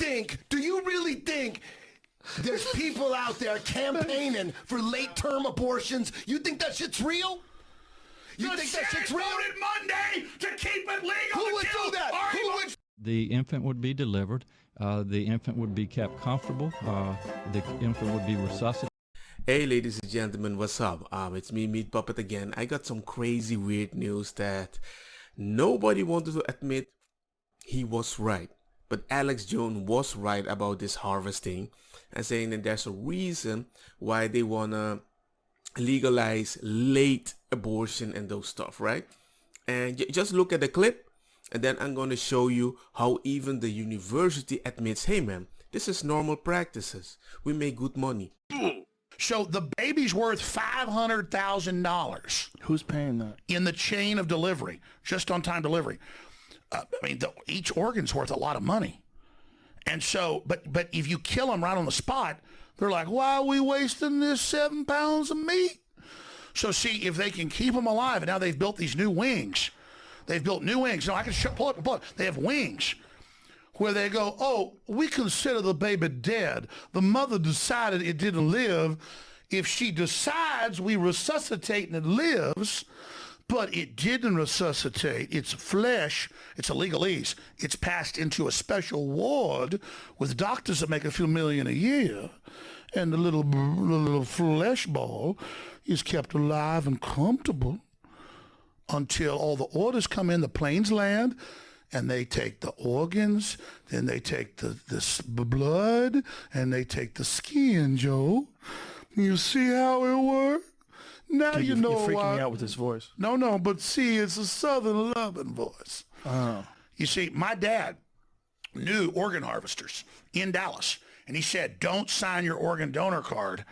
really think there's people out there campaigning for late-term abortions? You think that shit's real? You think that shit's real? Voted Monday to keep it legal. Who would do that? Who would? The infant would be delivered. The infant would be kept comfortable. The infant would be resuscitated. Hey ladies and gentlemen, what's up? It's me, Meat Puppet again. I got some crazy weird news that nobody wanted to admit he was right. But Alex Jones was right about this harvesting and saying that there's a reason why they wanna legalize late abortion and those stuff, right? And just look at the clip and then I'm gonna show you how even the university admits, hey man, this is normal practices. We make good money. So the baby's worth $500,000. Who's paying that? In the chain of delivery, just on time delivery. Each organ's worth a lot of money. And so, but if you kill them right on the spot, they're like, why are we wasting this 7 pounds of meat? So see, if they can keep them alive, and now they've built these new wings. They've built new wings. Now I can pull up. They have wings where they go, oh, we consider the baby dead. The mother decided it didn't live. If she decides we resuscitate and it lives, but it didn't resuscitate, its flesh, it's a legalese, it's passed into a special ward with doctors that make a few million a year, and the little flesh ball is kept alive and comfortable until all the orders come in, the planes land, and they take the organs, then they take the blood, and they take the skin, Joe. You see how it works? Now Dude, you know you're freaking why. me out with his voice. No, but see, it's a Southern loving voice. Oh. You see, my dad knew organ harvesters in Dallas, and he said, don't sign your organ donor card.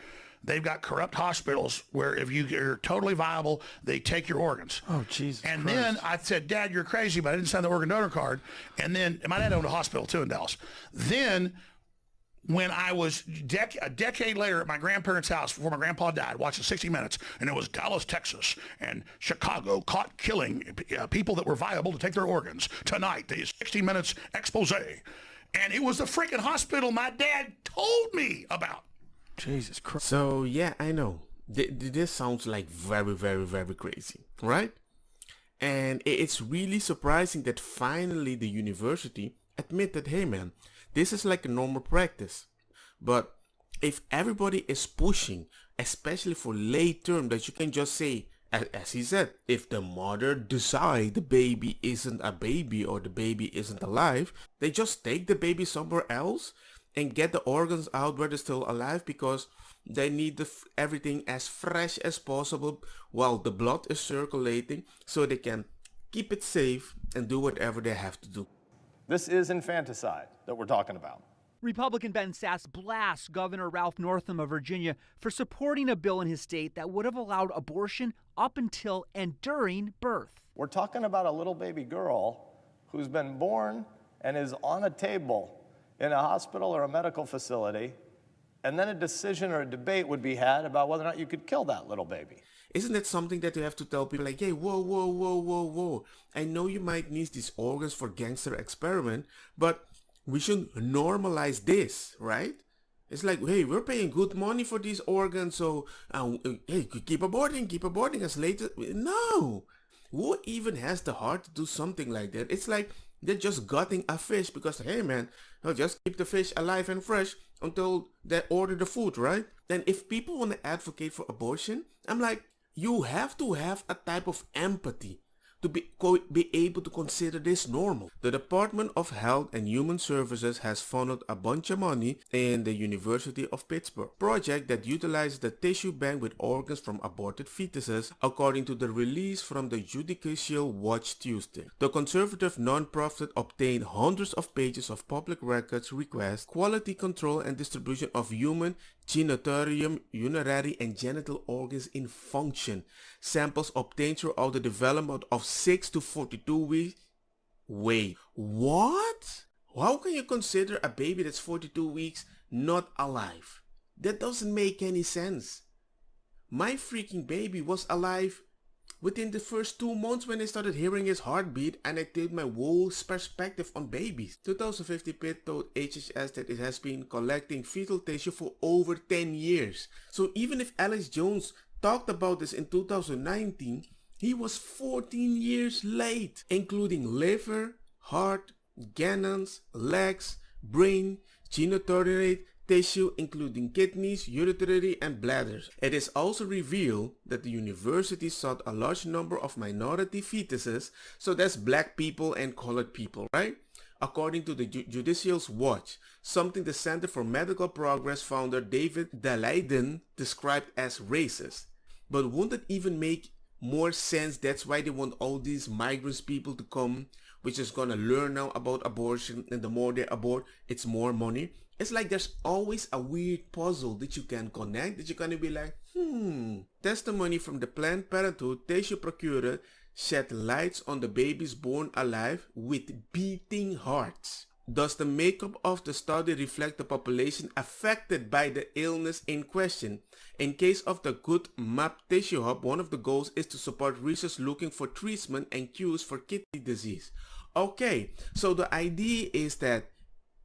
They've got corrupt hospitals where if you're totally viable, they take your organs. Oh, Jesus And Christ. then I said, Dad, you're crazy, but I didn't sign the organ donor card. And then my dad owned a hospital, too, in Dallas. Then when I was a decade later at my grandparents' house before my grandpa died, watching 60 Minutes, and it was Dallas, Texas, and Chicago caught killing people that were viable to take their organs. Tonight, the 60 Minutes expose. And it was the freaking hospital my dad told me about. Jesus Christ. So yeah, I know. This sounds like very, very, very crazy, right? And it's really surprising that finally the university admitted, hey man, this is like a normal practice. But if everybody is pushing, especially for late term, that you can just say, as he said, if the mother decide the baby isn't a baby or the baby isn't alive, they just take the baby somewhere else and get the organs out where they're still alive because they need everything as fresh as possible while the blood is circulating so they can keep it safe and do whatever they have to do. This is infanticide that we're talking about. Republican Ben Sasse blasts Governor Ralph Northam of Virginia for supporting a bill in his state that would have allowed abortion up until and during birth. We're talking about a little baby girl who's been born and is on a table in a hospital or a medical facility, and then a decision or a debate would be had about whether or not you could kill that little baby. Isn't that something that you have to tell people like, hey, whoa. I know you might need these organs for gangster experiment, but we should normalize this, right? It's like, hey, we're paying good money for these organs, so hey, keep aborting as late as... No! Who even has the heart to do something like that? It's like they're just gutting a fish because, hey man, they'll just keep the fish alive and fresh until they order the food, right? Then if people want to advocate for abortion, I'm like, you have to have a type of empathy to be able to consider this normal. The Department of Health and Human Services has funneled a bunch of money in the University of Pittsburgh project that utilizes the tissue bank with organs from aborted fetuses, according to the release from the Judicial Watch Tuesday. The conservative nonprofit obtained hundreds of pages of public records requests, quality control and distribution of human genitourinary, urinary and genital organs in function. Samples obtained throughout the development of 6 to 42 weeks. Wait, what? How can you consider a baby that's 42 weeks not alive? That doesn't make any sense. My freaking baby was alive within the first 2 months when I started hearing his heartbeat, and I changed my whole perspective on babies. 2050 Pitt told HHS that it has been collecting fetal tissue for over 10 years. So even if Alex Jones talked about this in 2019, he was 14 years late, including liver, heart, gallons, legs, brain, genitourinary tissue including kidneys, uretary and bladders. It is also revealed that the university sought a large number of minority fetuses, so that's black people and colored people, right? According to the Judicial Watch, something the Center for Medical Progress founder David Daleiden described as racist. But won't it even make more sense? That's why they want all these migrants people to come, which is gonna learn now about abortion, and the more they abort, it's more money. It's like there's always a weird puzzle that you can connect, that you're gonna be like, Testimony from the Planned Parenthood tissue procurer shed lights on the babies born alive with beating hearts. Does the makeup of the study reflect the population affected by the illness in question? In case of the Good Map Tissue Hub, one of the goals is to support research looking for treatment and cures for kidney disease. Okay, so the idea is that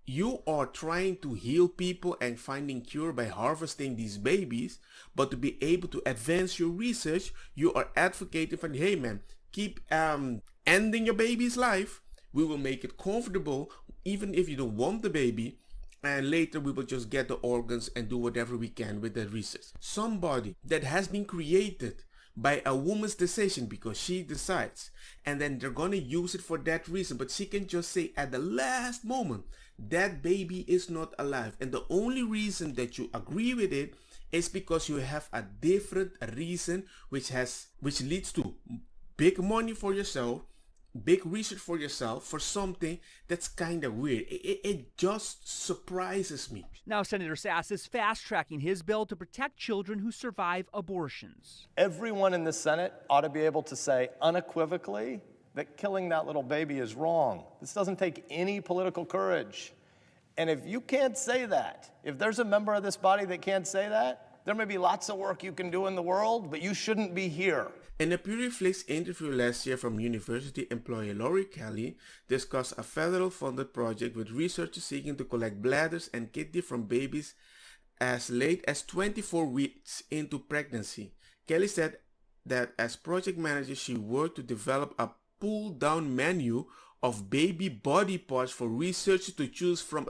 you are trying to heal people and finding cure by harvesting these babies, but to be able to advance your research, you are advocating for, hey man, keep ending your baby's life. We will make it comfortable even if you don't want the baby, and later we will just get the organs and do whatever we can with the research. Somebody that has been created by a woman's decision because she decides, and then they're gonna use it for that reason, but she can just say at the last moment that baby is not alive, and the only reason that you agree with it is because you have a different reason which leads to big money for yourself, big research for yourself, for something that's kind of weird. It just surprises me. Now, Senator Sass is fast-tracking his bill to protect children who survive abortions. Everyone in the Senate ought to be able to say unequivocally that killing that little baby is wrong. This doesn't take any political courage. And if you can't say that, if there's a member of this body that can't say that, there may be lots of work you can do in the world, but you shouldn't be here. In a Puriflix interview last year from university employee Lori Kelly discussed a federal funded project with researchers seeking to collect bladders and kidney from babies as late as 24 weeks into pregnancy. Kelly said that as project manager, she worked to develop a pull-down menu of baby body parts for researchers to choose from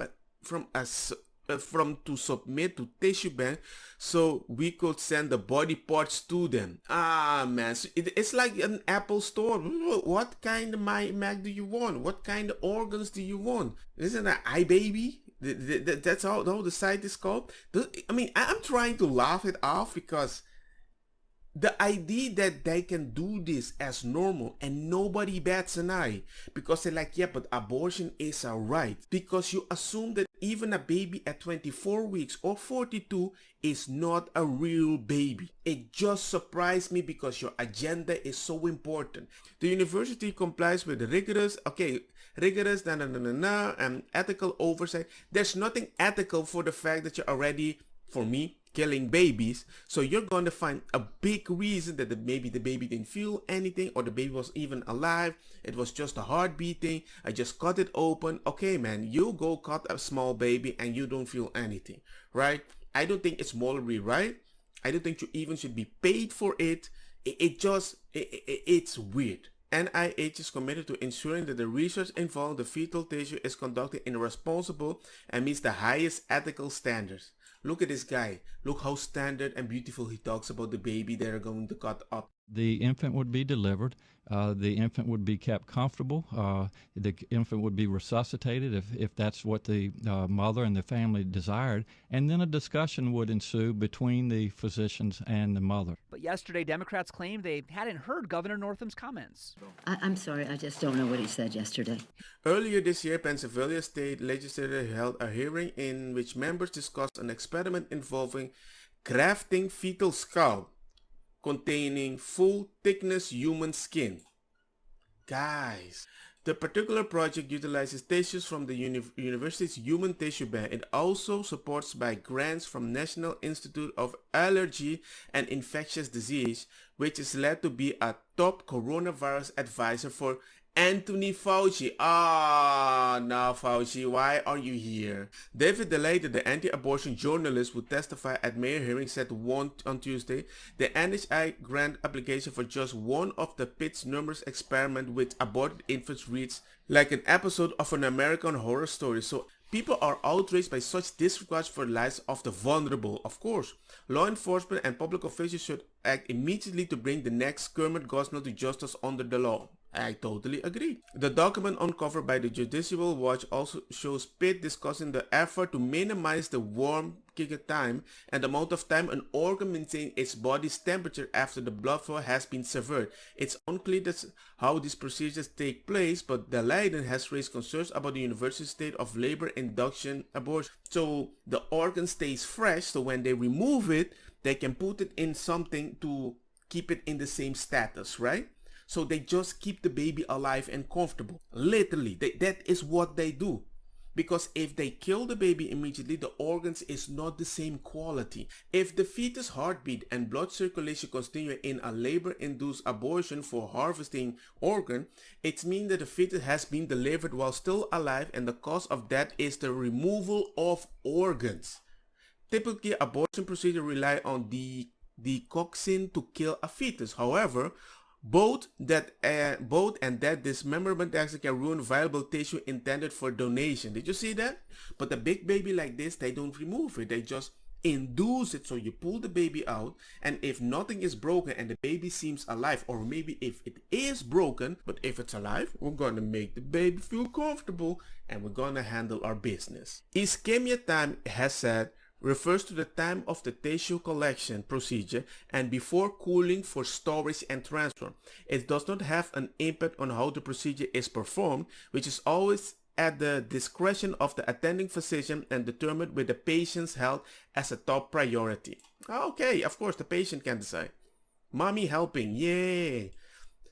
to submit to tissue bank, so we could send the body parts to them. Man, so it's like an Apple store. What kind of Mac do you want? What kind of organs do you want? Isn't that iBaby? That's how the site is called. I mean, I'm trying to laugh it off because the idea that they can do this as normal and nobody bats an eye because they're like, yeah, but abortion is a right, because you assume that even a baby at 24 weeks or 42 is not a real baby. It just surprised me because your agenda is so important. The university complies with rigorous ethical oversight. There's nothing ethical for the fact that you're already, for me, killing babies. So you're going to find a big reason that maybe the baby didn't feel anything, or the baby was even alive. It was just a heart beating. I just cut it open. Okay, man, you go cut a small baby and you don't feel anything, right? I don't think it's morally right. I don't think you even should be paid for it. It's weird. NIH is committed to ensuring that the research involving the fetal tissue is conducted in a responsible and meets the highest ethical standards. Look at this guy. Look how standard and beautiful he talks about the baby they're going to cut up. The infant would be delivered. The infant would be kept comfortable. The infant would be resuscitated if that's what the mother and the family desired. And then a discussion would ensue between the physicians and the mother. But yesterday, Democrats claimed they hadn't heard Governor Northam's comments. I'm sorry, I just don't know what he said yesterday. Earlier this year, Pennsylvania state legislature held a hearing in which members discussed an experiment involving grafting fetal skull containing full thickness human skin. Guys, The particular project utilizes tissues from the university's human tissue bank. It also supports by grants from National Institute of Allergy and Infectious Disease, which is led to be a top coronavirus advisor for Anthony Fauci. Now Fauci, why are you here? David Delated, the anti-abortion journalist who testified at mayor hearings, said on Tuesday the NHI grant application for just one of the Pitt's numerous experiment with aborted infants reads like an episode of an American Horror Story. So people are outraged by such disregard for the lives of the vulnerable. Of course, law enforcement and public officials should act immediately to bring the next Kermit Gosnell to justice under the law. I totally agree. The document uncovered by the Judicial Watch also shows Pitt discussing the effort to minimize the warm kicking time and the amount of time an organ maintains its body's temperature after the blood flow has been severed. It's unclear how these procedures take place, but the Leiden has raised concerns about the university's state of labor induction abortion. So the organ stays fresh, so when they remove it, they can put it in something to keep it in the same status, right? So they just keep the baby alive and comfortable. Literally, that is what they do. Because if they kill the baby immediately, the organs is not the same quality. If the fetus heartbeat and blood circulation continue in a labor-induced abortion for harvesting organ, it means that the fetus has been delivered while still alive, and the cause of death is the removal of organs. Typically, abortion procedures rely on decoxin to kill a fetus. However, both and that dismemberment actually can ruin viable tissue intended for donation. Did you see that? But a big baby like this, they don't remove it. They just induce it. So you pull the baby out, and if nothing is broken and the baby seems alive, or maybe if it is broken, but if it's alive, we're gonna make the baby feel comfortable and we're gonna handle our business. Ischemia time has said refers to the time of the tissue collection procedure and before cooling for storage and transfer. It does not have an impact on how the procedure is performed, which is always at the discretion of the attending physician and determined with the patient's health as a top priority. Okay, of course the patient can decide. Mommy helping, yay!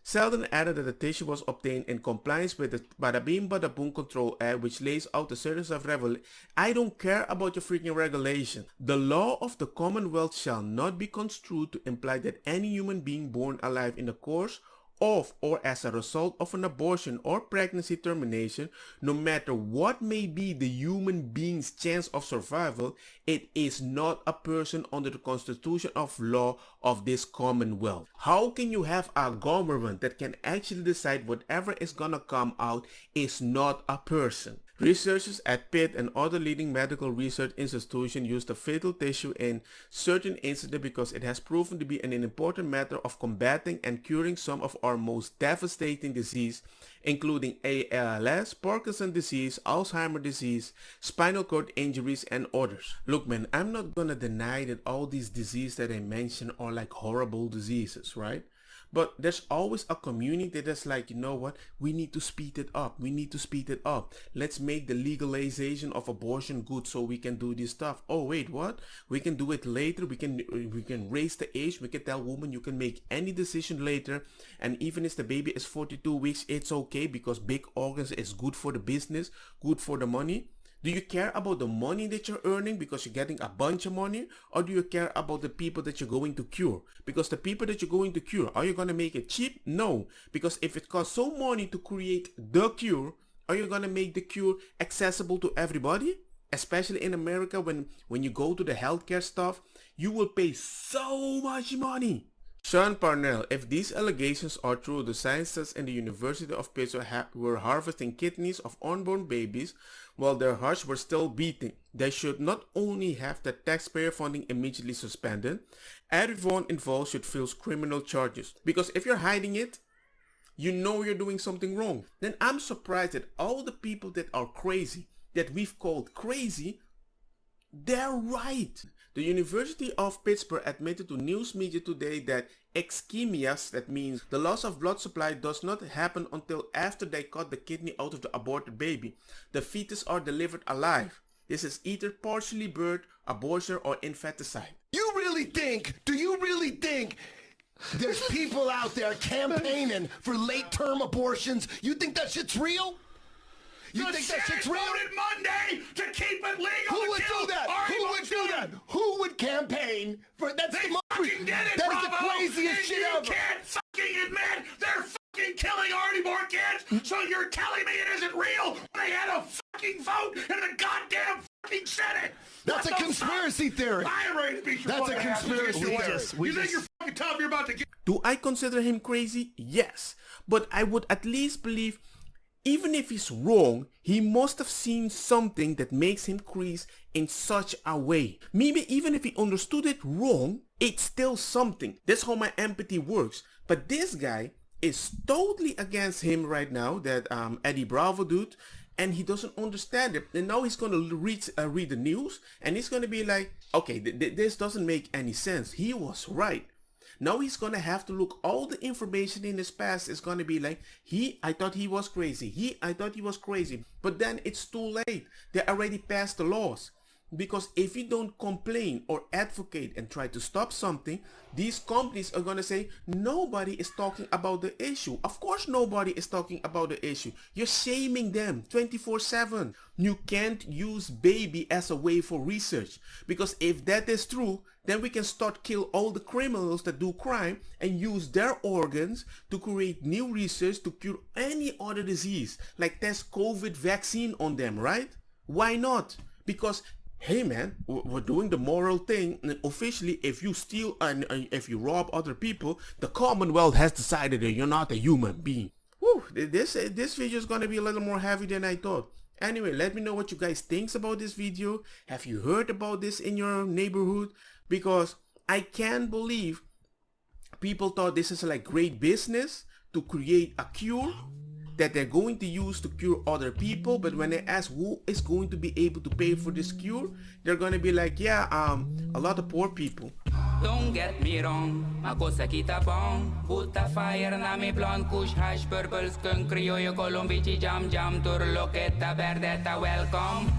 Selden added that the tissue was obtained in compliance with the Bada Bing Bada Boom Control Act, which lays out the series of regulations. I don't care about your freaking regulation. The law of the Commonwealth shall not be construed to imply that any human being born alive in the course of or as a result of an abortion or pregnancy termination, no matter what may be the human being's chance of survival, it is not a person under the constitution of law of this Commonwealth. How can you have a government that can actually decide whatever is gonna come out is not a person? Researchers at Pitt and other leading medical research institutions use the fetal tissue in certain incidents because it has proven to be an important matter of combating and curing some of our most devastating diseases, including ALS, Parkinson's disease, Alzheimer's disease, spinal cord injuries, and others. Look, man, I'm not gonna deny that all these diseases that I mentioned are like horrible diseases, right? But there's always a community that's like, you know what, we need to speed it up. We need to speed it up. Let's make the legalization of abortion good so we can do this stuff. Oh, wait, what? We can do it later. We can raise the age. We can tell women you can make any decision later. And even if the baby is 42 weeks, it's okay because big organs is good for the business, good for the money. Do you care about the money that you're earning because you're getting a bunch of money? Or do you care about the people that you're going to cure? Because the people that you're going to cure, are you going to make it cheap? No. Because if it costs so money to create the cure, are you going to make the cure accessible to everybody? Especially in America, when you go to the healthcare stuff, you will pay so much money. Sean Parnell, if these allegations are true, the scientists in the University of Pittsburgh were harvesting kidneys of unborn babies while their hearts were still beating. They should not only have the taxpayer funding immediately suspended, everyone involved should face criminal charges. Because if you're hiding it, you know you're doing something wrong. Then I'm surprised that all the people that are crazy, that we've called crazy, they're right. The University of Pittsburgh admitted to news media today that ischemia, that means the loss of blood supply, does not happen until after they cut the kidney out of the aborted baby. The fetus are delivered alive. This is either partially birth, abortion, or infanticide. Do you really think There's people out there campaigning for late-term abortions. You think that shit's real? You think that shit's real? Voted Monday to keep it legal. Who would do that? Who would do that? Who would campaign for? That's They the most. fucking did it, That is Bravo, the craziest and shit you ever. can't fucking admit they're fucking killing already born kids. So you're telling me it isn't real? They had a fucking vote in the goddamn fucking Senate. That's What a the conspiracy theory. fuck? I am ready to beat your That's a fucking ass. conspiracy You theory. think you're fucking tough? You're about to get. Do I consider him crazy? Yes. But I would at least believe, even if he's wrong, he must have seen something that makes him crazy in such a way. Maybe even if he understood it wrong, it's still something. That's how my empathy works. But this guy is totally against him right now, that Eddie Bravo dude, and he doesn't understand it. And now he's going to read the news, and he's going to be like, okay, this doesn't make any sense. He was right. Now he's going to have to look all the information in his past is going to be like, I thought he was crazy. I thought he was crazy. But then it's too late. They already passed the laws. Because if you don't complain or advocate and try to stop something, these companies are going to say, nobody is talking about the issue. Of course nobody is talking about the issue. You're shaming them 24/7. You can't use baby as a way for research. Because if that is true, then we can start kill all the criminals that do crime and use their organs to create new research to cure any other disease. Like test COVID vaccine on them, right? Why not? Because hey man, we're doing the moral thing. And officially, if you steal and if you rob other people, the Commonwealth has decided that you're not a human being. Whew, this video is going to be a little more heavy than I thought. Anyway, let me know what you guys think about this video. Have you heard about this in your neighborhood? Because I can't believe people thought this is like great business to create a cure that they're going to use to cure other people, but when they ask who is going to be able to pay for this cure, they're going to be like, yeah, a lot of poor people. Don't get me wrong, ma cosa kita bong. Put a fire na mi blonde kush hash purple skunk criollo colombici jam jam turloqueta verdeta welcome.